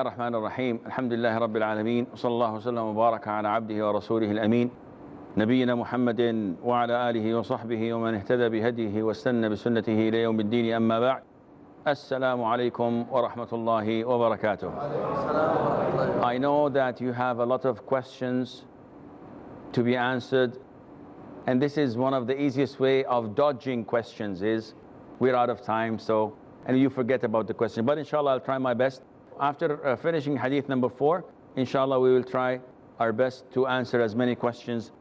الله الرحمن الرحيم الحمد لله رب العالمين وصلى الله وسلم وبارك على عبده ورسوله الأمين نبينا محمد وعلى آله وصحبه ومن اهتدى بهديه واستنى بسنته إلى يوم الدين أما بعد السلام عليكم ورحمة الله وبركاته. I know that you have a lot of questions to be answered, and this is one of the easiest way of dodging questions is we're out of time, so and you forget about the question, but inshallah I'll try my best. After finishing hadith number 4, inshallah we will try our best to answer as many questions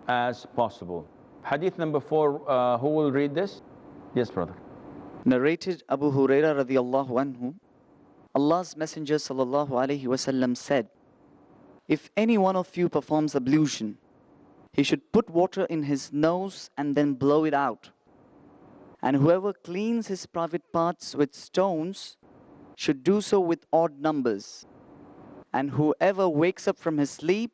as possible. Hadith number 4, who will read this? Yes, brother. Narrated Abu Huraira radiyallahu anhu, Allah's Messenger sallallahu alaihi wasallam said, if any one of you performs ablution, he should put water in his nose and then blow it out. And whoever cleans his private parts with stones should do so with odd numbers. And whoever wakes up from his sleep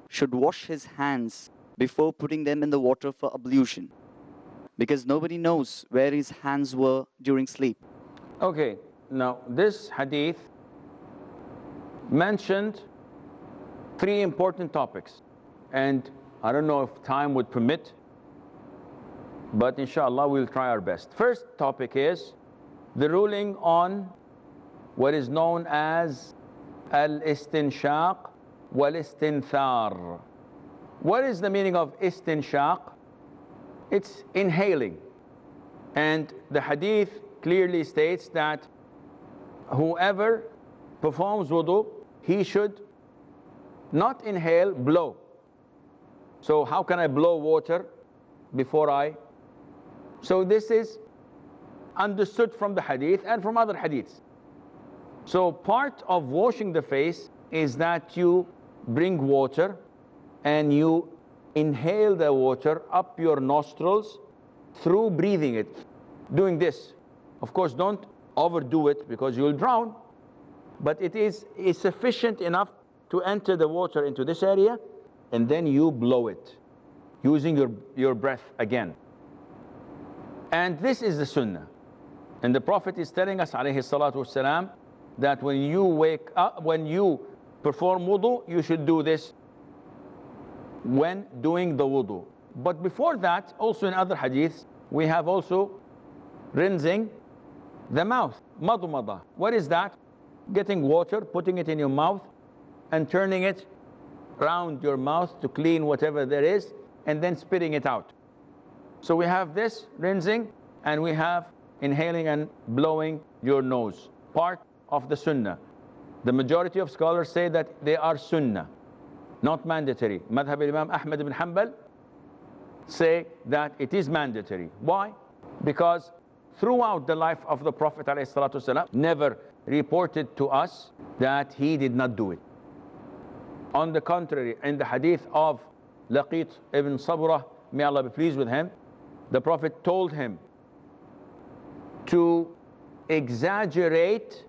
should wash his hands before putting them in the water for ablution, because nobody knows where his hands were during sleep. Okay, now this hadith mentioned 3 important topics, and I don't know if time would permit, but inshallah we'll try our best. First topic is the ruling on what is known as al-istinshaq wal-istinthar. What is the meaning of istinshaq? It's inhaling. And the hadith clearly states that whoever performs wudu, he should not inhale, blow. So how can I blow water before I? So this is understood from the hadith and from other hadiths. So part of washing the face is that you bring water and you inhale the water up your nostrils through breathing it, doing this. Of course, don't overdo it because you'll drown, but it is sufficient enough to enter the water into this area, and then you blow it using your breath again. And this is the sunnah. And the Prophet is telling us, alayhi salatu wasalam, that when you wake up, when you perform wudu, you should do this when doing the wudu. But before that, also in other hadiths, we have also rinsing the mouth, madmada. What is that? Getting water, putting it in your mouth, and turning it around your mouth to clean whatever there is, and then spitting it out. So we have this rinsing, and we have inhaling and blowing your nose, part of the sunnah. The majority of scholars say that they are sunnah, not mandatory. Madhab Imam Ahmad ibn Hanbal say that it is mandatory. Why? Because throughout the life of the Prophet ﷺ, never reported to us that he did not do it. On the contrary, in the hadith of Laqit ibn Sabrah, may Allah be pleased with him, the Prophet told him to exaggerate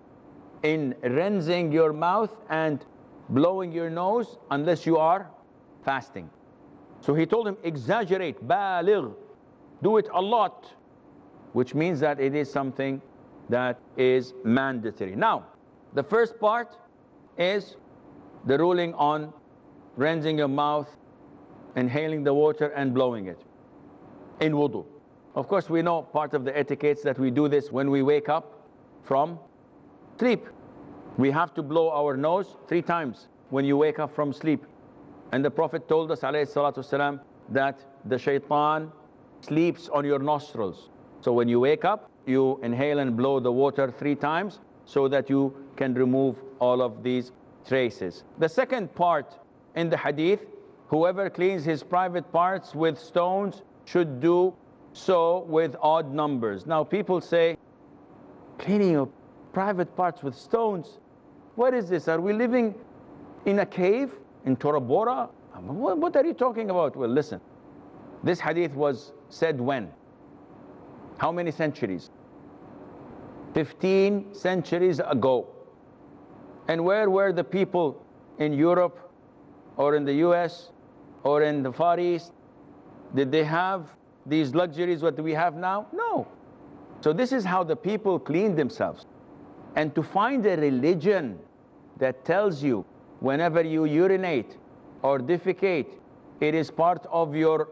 in rinsing your mouth and blowing your nose unless you are fasting. So he told him, exaggerate, baligh, do it a lot, which means that it is something that is mandatory. Now, the first part is the ruling on rinsing your mouth, inhaling the water and blowing it in wudu. Of course, we know part of the etiquettes that we do this when we wake up from sleep. We have to blow our nose 3 times when you wake up from sleep. And the Prophet told us, alayhi salatu wasalam, that the shaitan sleeps on your nostrils. So when you wake up, you inhale and blow the water 3 times so that you can remove all of these traces. The second part in the hadith, whoever cleans his private parts with stones should do so with odd numbers. Now people say, cleaning your private parts with stones, what is this? Are we living in a cave in Tora Bora? What are you talking about? Well, listen, this hadith was said when? How many centuries? 15 centuries ago. And where were the people in Europe or in the US or in the Far East? Did they have these luxuries what we have now? No. So this is how the people cleaned themselves. And to find a religion that tells you whenever you urinate or defecate, it is part of your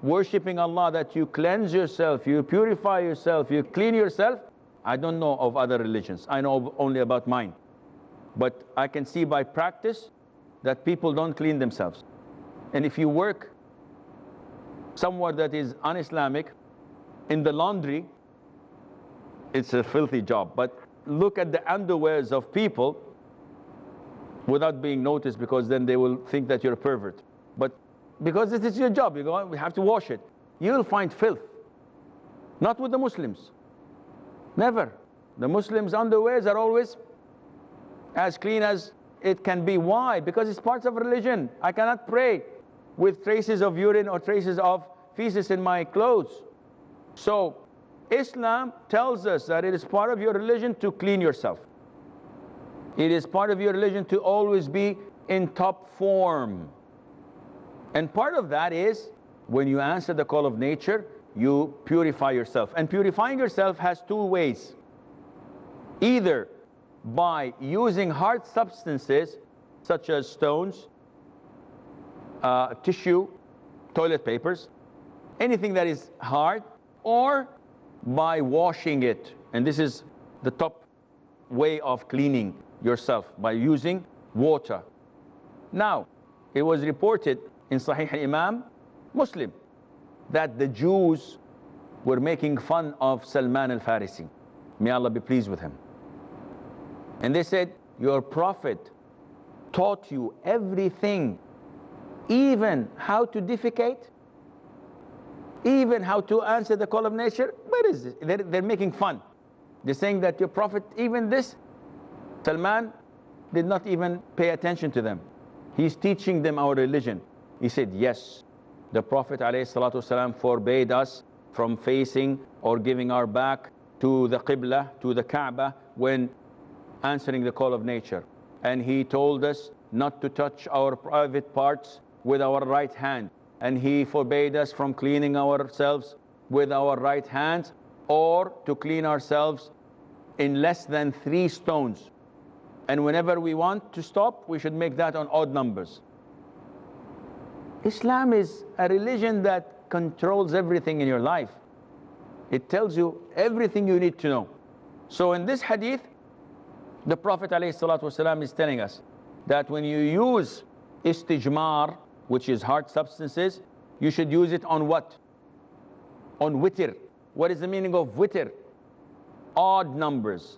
worshipping Allah, that you cleanse yourself, you purify yourself, you clean yourself, I don't know of other religions. I know only about mine. But I can see by practice that people don't clean themselves. And if you work somewhere that is un-Islamic, in the laundry, it's a filthy job. But look at the underwears of people without being noticed, because then they will think that you're a pervert. But because this is your job, you go, we have to wash it. You will find filth. Not with the Muslims. Never. The Muslims' underwears are always as clean as it can be. Why? Because it's part of religion. I cannot pray with traces of urine or traces of feces in my clothes. So Islam tells us that it is part of your religion to clean yourself. It is part of your religion to always be in top form. And part of that is when you answer the call of nature, you purify yourself. And purifying yourself has two ways. Either by using hard substances such as stones, tissue, toilet papers, anything that is hard, or by washing it. And this is the top way of cleaning yourself, by using water. Now, it was reported in Sahih al-Imam Muslim that the Jews were making fun of Salman al-Farisi. May Allah be pleased with him. And they said, your prophet taught you everything, even how to defecate, even how to answer the call of nature. Where is this? They're making fun. They're saying that your prophet, even this, Salman did not even pay attention to them. He's teaching them our religion. He said, yes, the Prophet ﷺ forbade us from facing or giving our back to the Qibla, to the Kaaba, when answering the call of nature. And he told us not to touch our private parts with our right hand. And he forbade us from cleaning ourselves with our right hands, or to clean ourselves in less than 3 stones. And whenever we want to stop, we should make that on odd numbers. Islam is a religion that controls everything in your life. It tells you everything you need to know. So in this hadith, the Prophet ﷺ is telling us that when you use istijmar, which is hard substances, you should use it on what? On witr. What is the meaning of witr? Odd numbers.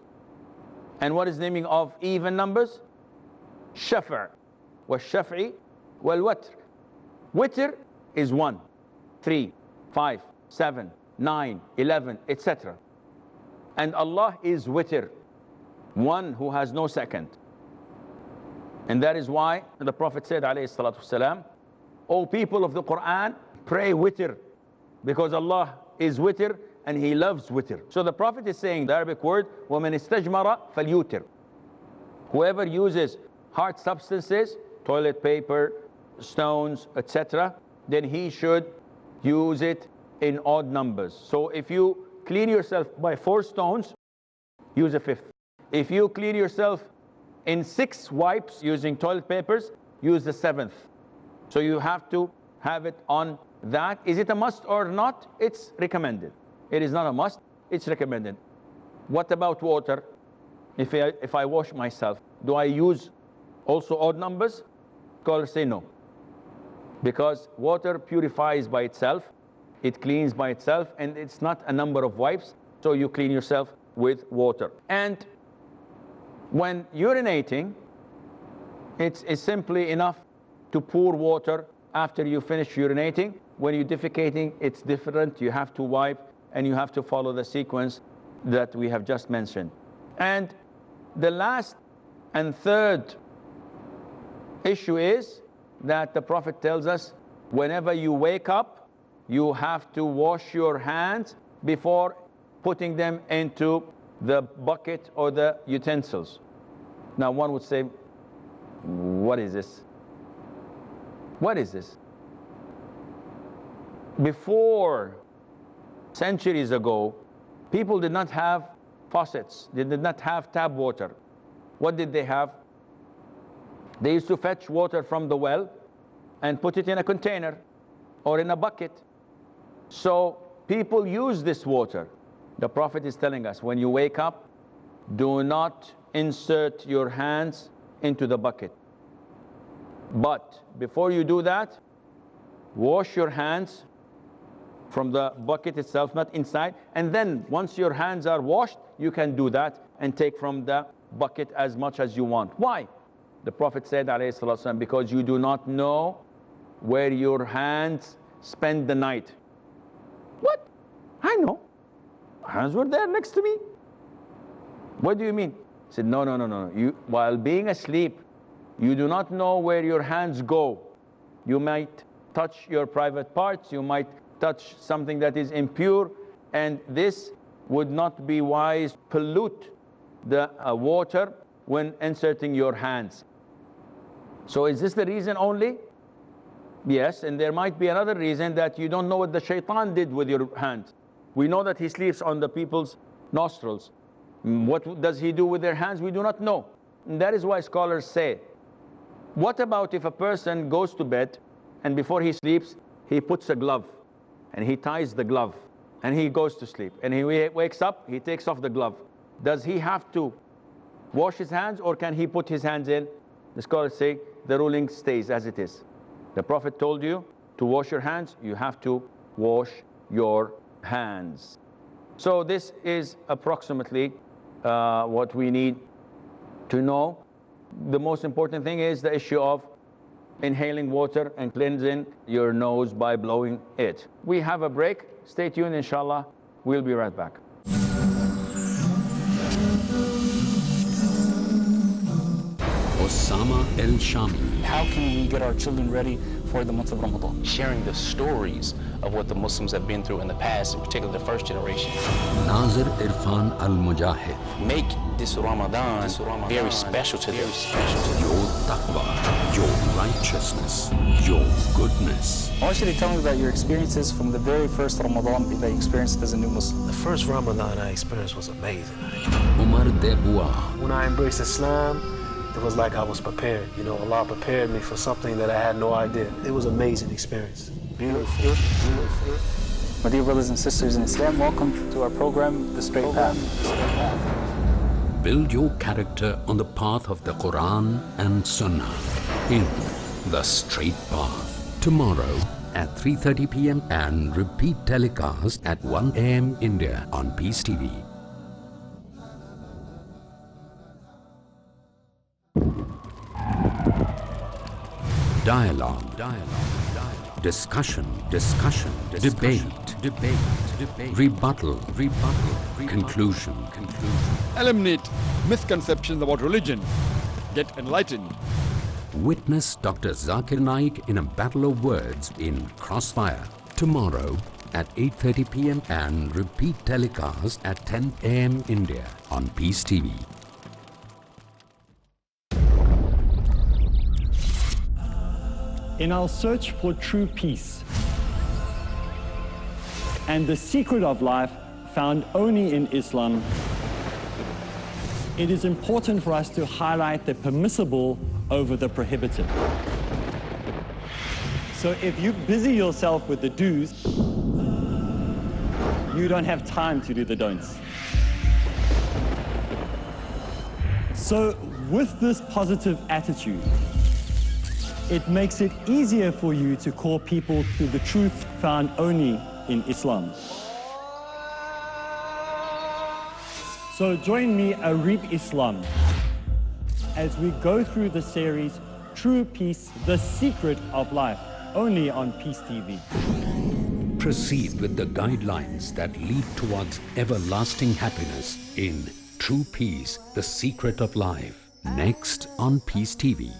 And what is the meaning of even numbers? Shafa' wa shaf'i wal watr. Witr is 1, 3, 5, 7, 9, 11, etc. And Allah is witr, one who has no second. And that is why the Prophet said, alayhi salatu wasalam, O people of the Quran, pray witr, because Allah is witr and He loves witr. So the Prophet is saying the Arabic word, وَمَنِ اسْتَجْمَرَ فَلْيُوتِرْ. Whoever uses hard substances, toilet paper, stones, etc., then he should use it in odd numbers. So if you clean yourself by 4 stones, use a 5th. If you clean yourself in 6 wipes using toilet papers, use the 7th. So you have to have it on that. Is it a must or not? It's recommended. It is not a must, it's recommended. What about water? If I wash myself, do I use also odd numbers? Scholars say no. Because water purifies by itself, it cleans by itself, and it's not a number of wipes, so you clean yourself with water. And when urinating, it's simply enough to pour water after you finish urinating. When you're defecating, it's different. You have to wipe, and you have to follow the sequence that we have just mentioned. And the last and third issue is that the Prophet tells us, whenever you wake up, you have to wash your hands before putting them into the bucket or the utensils. Now one would say, what is this? What is this? Before, centuries ago, people did not have faucets. They did not have tap water. What did they have? They used to fetch water from the well and put it in a container or in a bucket. So people use this water. The Prophet is telling us, when you wake up, do not insert your hands into the bucket. But before you do that, wash your hands from the bucket itself, not inside. And then once your hands are washed, you can do that and take from the bucket as much as you want. Why? The Prophet said, alayhi salatu wasalam, because you do not know where your hands spend the night. What? I know. Hands were there next to me. What do you mean? He said, no. You, while being asleep, you do not know where your hands go. You might touch your private parts, you might touch something that is impure, and this would not be wise, pollute the water when inserting your hands. So is this the reason only? Yes, and there might be another reason, that you don't know what the shaitan did with your hands. We know that he sleeps on the people's nostrils. What does he do with their hands? We do not know. And that is why scholars say, what about if a person goes to bed and before he sleeps, he puts a glove and he ties the glove and he goes to sleep, and he wakes up, he takes off the glove. Does he have to wash his hands, or can he put his hands in? The scholars say the ruling stays as it is. The Prophet told you to wash your hands, you have to wash your hands. So this is approximately what we need to know. The most important thing is the issue of inhaling water and cleansing your nose by blowing it. We have a break. Stay tuned, inshallah. We'll be right back. Osama El-Shami. How can we get our children ready for the month of Ramadan? Sharing the stories of what the Muslims have been through in the past, in particular the first generation. Nazir Irfan Al-Mujahid. Make this Ramadan very special to them. Your taqwa, your righteousness, your goodness. I want you to tell me about your experiences from the very first Ramadan that you experienced as a new Muslim. The first Ramadan I experienced was amazing. Umar Debua. When I embraced Islam, it was like I was prepared. You know, Allah prepared me for something that I had no idea. It was an amazing experience. Beautiful. My dear brothers and sisters in Islam, welcome to our program, The Straight Path. Build your character on the path of the Quran and Sunnah in The Straight Path. Tomorrow at 3:30 p.m. and repeat telecast at 1 a.m. India on Peace TV. Dialogue. Discussion. Debate. Rebuttal. Conclusion. Eliminate misconceptions about religion. Get enlightened. Witness Dr. Zakir Naik in a battle of words in Crossfire. Tomorrow at 8:30 p.m. and repeat telecast at 10 a.m. India on Peace TV. In our search for true peace and the secret of life found only in Islam, it is important for us to highlight the permissible over the prohibited. So if you busy yourself with the do's, you don't have time to do the don'ts. So with this positive attitude, it makes it easier for you to call people to the truth found only in Islam. So join me, Arif Islam, as we go through the series True Peace, the Secret of Life, only on Peace TV. Proceed with the guidelines that lead towards everlasting happiness in True Peace, the Secret of Life. Next on Peace TV.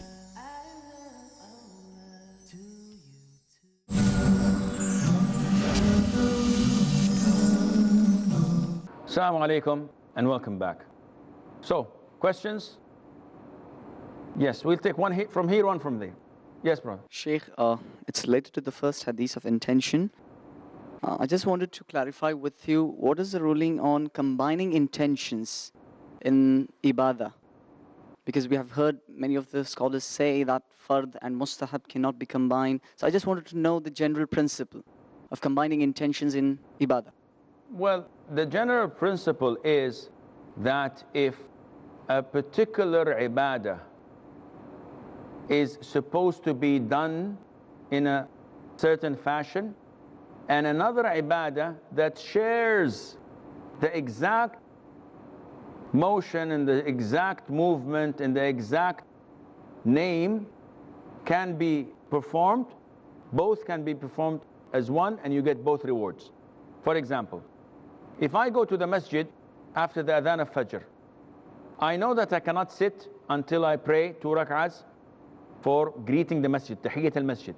Assalamu alaikum and welcome back. So, questions? Yes, we'll take one from here, one from there. Yes, brother. Sheikh, it's related to the first hadith of intention. I just wanted to clarify with you, what is the ruling on combining intentions in ibadah? Because we have heard many of the scholars say that fard and mustahab cannot be combined. So I just wanted to know the general principle of combining intentions in ibadah. Well, the general principle is that if a particular ibadah is supposed to be done in a certain fashion, and another ibadah that shares the exact motion and the exact movement and the exact name can be performed, both can be performed as one, and you get both rewards. For example, if I go to the masjid after the adhan of Fajr, I know that I cannot sit until I pray 2 rak'ahs for greeting the masjid, tahiyyat al-masjid.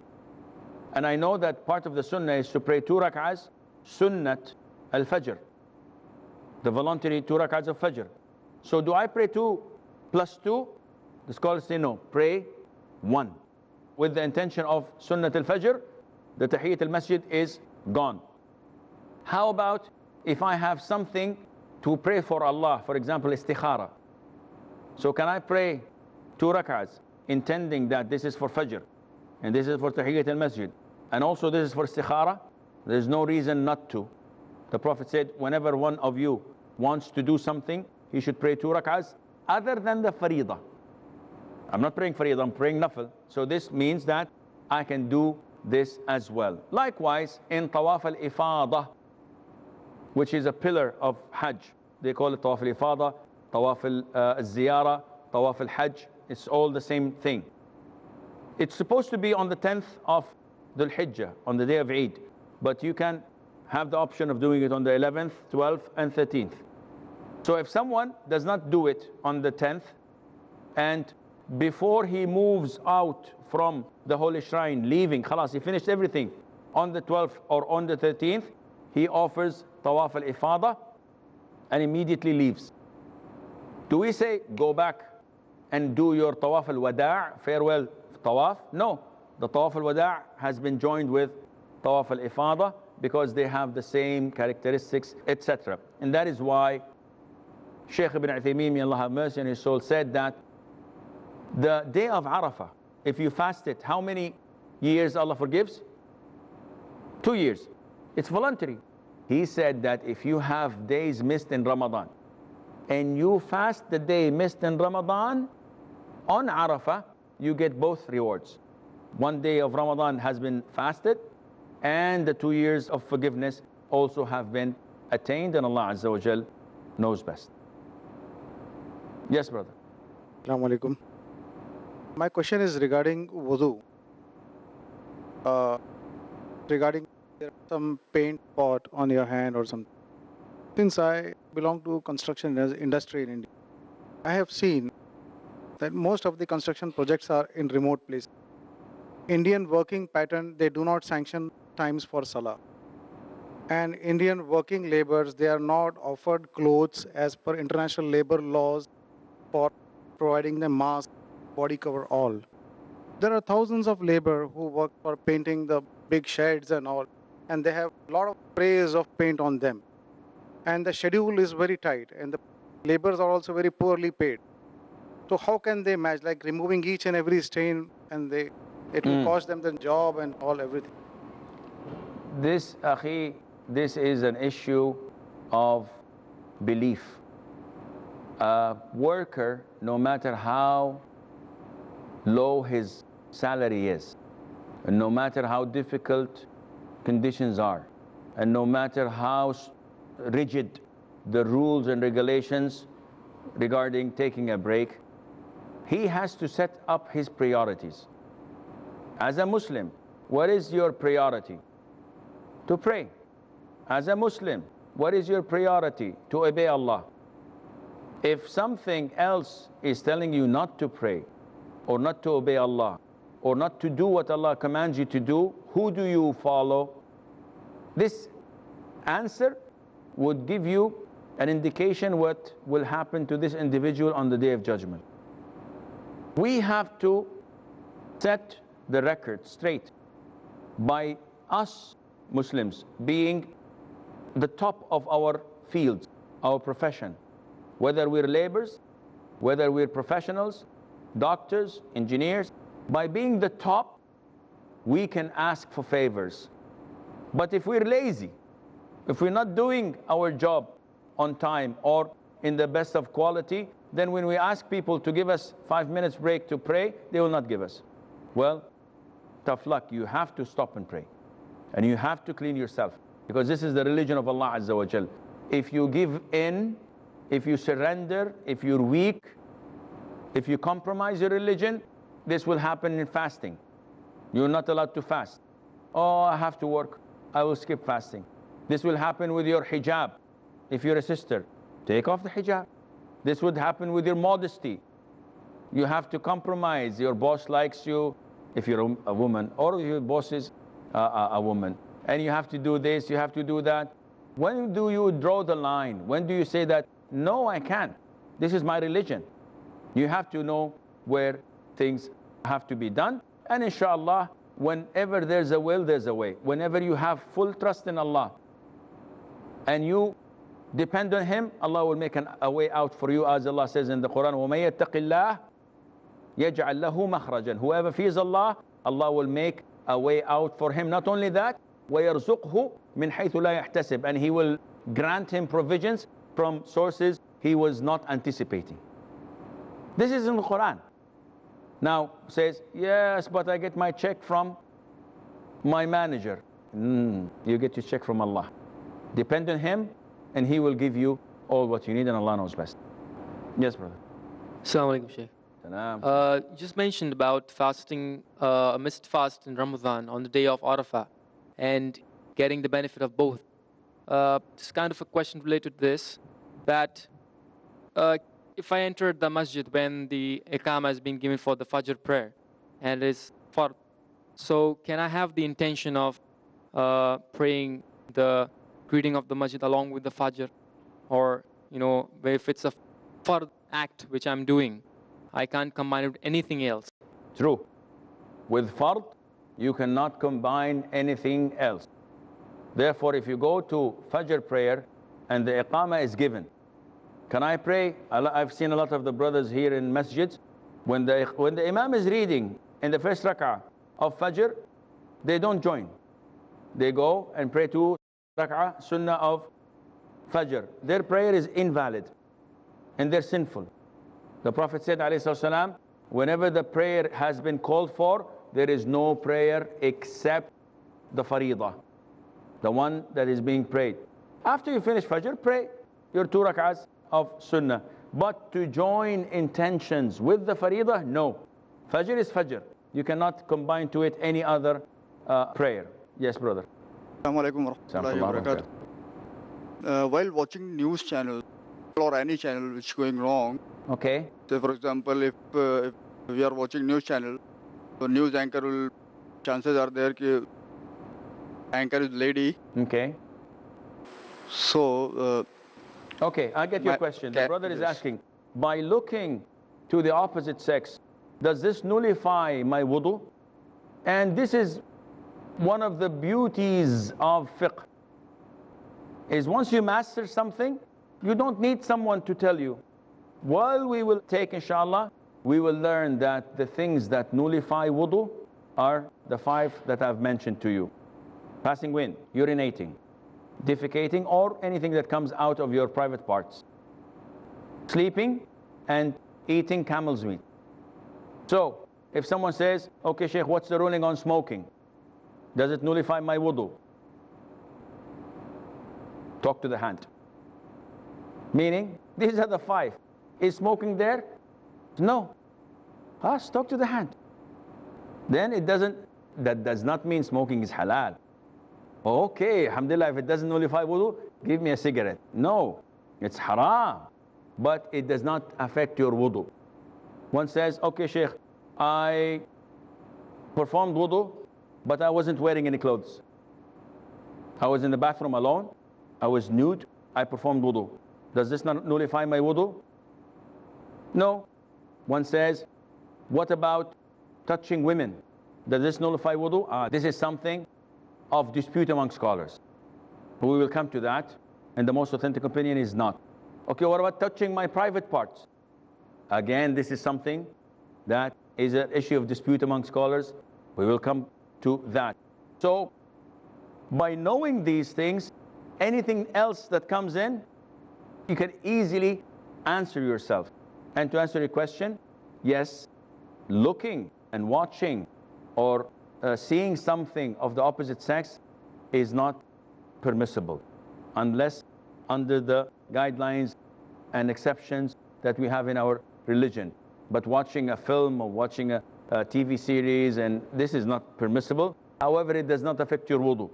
And I know that part of the sunnah is to pray 2 rak'ahs, sunnat al-fajr, the voluntary 2 rak'ahs of fajr. So do I pray 2 plus 2? The scholars say no, pray 1. With the intention of sunnat al-fajr, the tahiyyat al-masjid is gone. How about if I have something to pray for Allah, for example, istikhara. So can I pray 2 rak'ahs, intending that this is for fajr, and this is for tahiyyat al-masjid, and also this is for istikhara? There's no reason not to. The Prophet said, whenever one of you wants to do something, he should pray 2 rak'ahs other than the faridah. I'm not praying faridah, I'm praying nafil. So this means that I can do this as well. Likewise, in tawaf al-ifadah, which is a pillar of Hajj. They call it tawaf al-ifadah, tawaf al-ziyara, tawaf al-hajj. It's all the same thing. It's supposed to be on the 10th of Dhul Hijjah, on the day of Eid. But you can have the option of doing it on the 11th, 12th, and 13th. So if someone does not do it on the 10th, and before he moves out from the holy shrine, leaving, khalas, he finished everything, on the 12th or on the 13th, he offers tawaf al-ifadah and immediately leaves. Do we say, go back and do your tawaf al-wada', farewell tawaf? No, the tawaf al-wada' has been joined with tawaf al-ifadah because they have the same characteristics, etc. And that is why Shaykh ibn Uthaymeen, may Allah have mercy on his soul, said that the day of Arafah, if you fast it, how many years Allah forgives? 2 years. It's voluntary. He said that if you have days missed in Ramadan and you fast the day missed in Ramadan, on Arafah, you get both rewards. 1 day of Ramadan has been fasted, and the 2 years of forgiveness also have been attained, and Allah Azza wa Jal knows best. Yes, brother. Assalamu alaikum. My question is regarding wudu. Regarding some paint pot on your hand or something. Since I belong to construction industry in India, I have seen that most of the construction projects are in remote places. Indian working pattern, they do not sanction times for Salah. And Indian working laborers, they are not offered clothes as per international labor laws for providing them masks, body cover, all. There are thousands of labor who work for painting the big sheds and all, and they have a lot of sprays of paint on them. And the schedule is very tight, and the laborers are also very poorly paid. So how can they match, like removing each and every stain, and it will cost them the job and all, everything. This, akhi, this is an issue of belief. A worker, no matter how low his salary is, and no matter how difficult conditions are, and no matter how rigid the rules and regulations regarding taking a break, he has to set up his priorities. As a Muslim, what is your priority? To pray. As a Muslim, what is your priority? To obey Allah. If something else is telling you not to pray, or not to obey Allah, or not to do what Allah commands you to do, who do you follow? This answer would give you an indication what will happen to this individual on the Day of Judgment. We have to set the record straight by us Muslims being the top of our fields, our profession, whether we're laborers whether we're professionals, doctors, engineers. By being the top, we can ask for favors. But if we're lazy, if we're not doing our job on time or in the best of quality, then when we ask people to give us 5 minutes break to pray, they will not give us. Well, tough luck. You have to stop and pray. And you have to clean yourself. Because this is the religion of Allah Azza wa Jal. If you give in, if you surrender, if you're weak, if you compromise your religion, this will happen in fasting. You're not allowed to fast. Oh, I have to work, I will skip fasting. This will happen with your hijab. If you're a sister, take off the hijab. This would happen with your modesty. You have to compromise. Your boss likes you, if you're a woman, or if your boss is a woman. And you have to do this, you have to do that. When do you draw the line? When do you say that, no, I can't. This is my religion. You have to know where things have to be done. And inshallah, whenever there's a will, there's a way. Whenever you have full trust in Allah and you depend on Him, Allah will make a way out for you, as Allah says in the Quran, وَمَن يَتَّقِ اللَّهِ يَجْعَلْ لَهُ مَخْرَجًا. Whoever fears Allah, Allah will make a way out for him. Not only that, وَيَرْزُقْهُ مِنْ حَيْثُ لَا يَحْتَسِبْ. And He will grant him provisions from sources he was not anticipating. This is in the Quran. Now says, yes, but I get my check from my manager. You get your check from Allah. Depend on Him and He will give you all what you need, and Allah knows best. Yes, brother. Assalamu alaikum, Shaykh. You just mentioned about fasting, a missed fast in Ramadan on the day of Arafah and getting the benefit of both. Just kind of a question related to this, that if I entered the masjid when the Iqamah has been given for the Fajr prayer and it's Fard, so can I have the intention of praying the greeting of the masjid along with the Fajr? Or, you know, if it's a Fard act which I'm doing, I can't combine it with anything else. True. With Fard, you cannot combine anything else. Therefore, if you go to Fajr prayer and the Iqamah is given, can I pray? I've seen a lot of the brothers here in masjids, when the Imam is reading in the first rak'ah of Fajr, they don't join. They go and pray 2 rak'ah sunnah of Fajr. Their prayer is invalid and they're sinful. The Prophet said, ﷺ, whenever the prayer has been called for, there is no prayer except the faridah, the one that is being prayed. After you finish Fajr, pray your 2 rak'ahs of Sunnah. But to join intentions with the faridah, no. Fajr is Fajr. You cannot combine to it any other prayer. Yes, brother. Assalamu alaikum warahmatullahi wabarakatuh. While watching news channel or any channel which is going wrong, okay. Say for example, if we are watching news channel, the news anchor will, chances are there that anchor is lady. Okay. So. Okay, I get your question. The brother is asking, by looking to the opposite sex, does this nullify my wudu? And this is one of the beauties of fiqh, is once you master something, you don't need someone to tell you. While we will take, inshallah, we will learn that the things that nullify wudu are the 5 that I've mentioned to you. Passing wind, urinating, defecating, or anything that comes out of your private parts. Sleeping and eating camel's meat. So, if someone says, okay, Shaykh, what's the ruling on smoking? Does it nullify my wudu? Talk to the hand. Meaning, these are the 5. Is smoking there? No. Talk to the hand. Then it doesn't, that does not mean smoking is halal. Okay, alhamdulillah, if it doesn't nullify wudu, give me a cigarette. No, it's haram, but it does not affect your wudu. One says, okay, Shaykh, I performed wudu, but I wasn't wearing any clothes. I was in the bathroom alone, I was nude, I performed wudu. Does this not nullify my wudu? No. One says, what about touching women? Does this nullify wudu? This is something of dispute among scholars. We will come to that, and the most authentic opinion is not. Okay, what about touching my private parts? Again, this is something that is an issue of dispute among scholars. We will come to that. So, by knowing these things, anything else that comes in, you can easily answer yourself. And to answer your question, yes, looking and watching or seeing something of the opposite sex is not permissible unless under the guidelines and exceptions that we have in our religion. But watching a film or watching a TV series, and this is not permissible. However, it does not affect your wudu.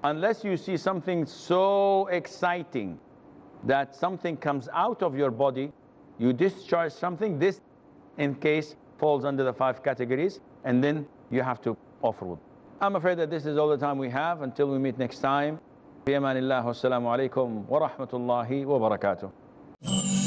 Unless you see something so exciting that something comes out of your body, you discharge something, this in case falls under the 5 categories, and then you have to offer wudu. I'm afraid that this is all the time we have. Until we meet next time, fi amanillah, wassalamu alaikum wa rahmatullahi wa barakatuh.